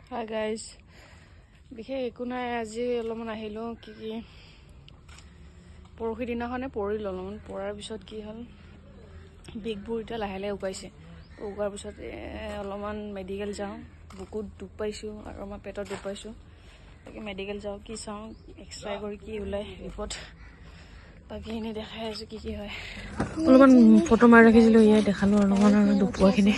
Hi guys, বিশেষ একো নাই আজি অলপমান আহিলো কি পৰহি দিনাখনে পৰিল অলপমান পৰাৰ পিছত কি হ'ল বিগবোৰ এতিয়া লাহে লাহে উকাইছে উকাৰ পিছত অলপমান মেডিকেল যাওঁ বুকুত দুখ পাইছো আৰু মই পেটত দুখ পাইছো তাকে মেডিকেল যাওঁ কি চাওঁ এক্সৰে কৰি কি ওলাই ৰিপৰ্ট বাকি এনে দেখাই আছো কি হয় অলপমান ফটো মাৰি ৰাখিছিলো ইয়া দেখালো অলপমান আৰু দুখ পোৱাখিনি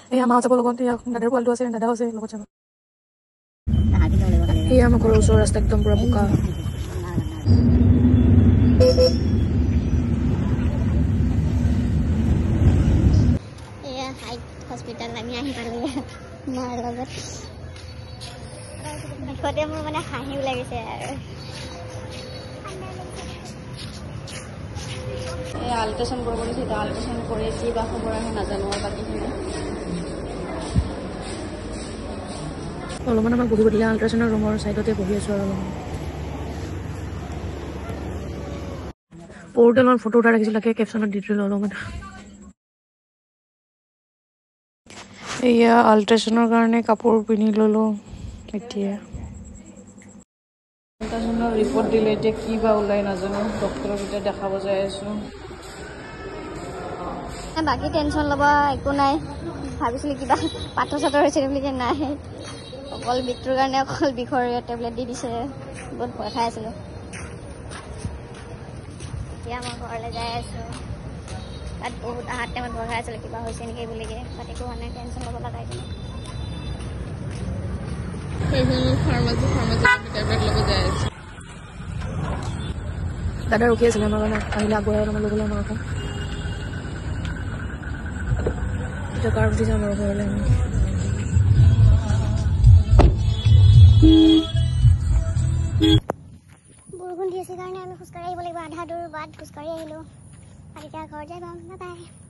এই আমাৰ যাব লগত দাদাৰ পোৱালটো আছে দাদাও আছে লগত যাব এই আমাৰ ঘৰৰ ওচৰৰ ৰাস্তা একদম পুৰা বোকা এয়া হাইট হস্পিটাল আমি আহি পালো মাৰ লগত বিষতে মোৰ মানে হাঁহি লাগিছে আৰু এই আল্ট্ৰাসাউণ্ড কৰিব দিছে এটা আল্ট্ৰাসাউণ্ড কৰি কি বা খবৰ আহে নাজানো আৰু বাকীখিনি অলপমান আমাৰ বহি দিলে আল্ট্ৰাসাউণ্ডৰ ৰুমৰ চাইডতে বহি আছো আৰু পৰ্টেলৰ ফটো উঠাই ৰাখিছিল তাকে কেপশ্যনত দি দিলোঁ অলপমান এয়া আল্ট্ৰাসাউণ্ডৰ কাৰণে কাপোৰ পিন্ধি ল'লোঁ এতিয়া আল্ট্ৰাসাউণ্ডৰ ৰিপৰ্ট দিলে এতিয়া কি বা ওলাই নাজানো ডক্টৰক এতিয়া দেখাব যাই আছোঁ বাকী টেনশ্যন ল'ব একো নাই ভাবিছিলোঁ কিবা পাথৰ চাথৰ হৈছে বুলি যে নাই অকল বিষটোৰ কাৰণে অকল বিষৰ টেবলেট দি দিছে বহুত ভয় খাই আছিলোঁ এতিয়া মই ঘৰলৈ যাই আছোঁ তাত বহুত আহাৰ টাইমত ভয় খাই আছিলোঁ কিবা হৈছে নেকি বুলিকে বাট একো হোৱা নাই টেনশ্যন ল'ব লগা একো দাদা ৰখি আছিলে আমাৰ কাৰণে আহিলে আগুৱাই অলপমান লৈ গ'লে আমাৰ আকৌ এতিয়া কাৰ উঠি যাম আৰু ঘৰলৈ আমি বৰষুণ দি আছে কাৰণে আমি খোজকাঢ়ি আহিব লাগিব আধা দূৰ বাট খোজকাঢ়ি আহিলোঁ আৰু এতিয়া ঘৰ যাই পাম বাই বাই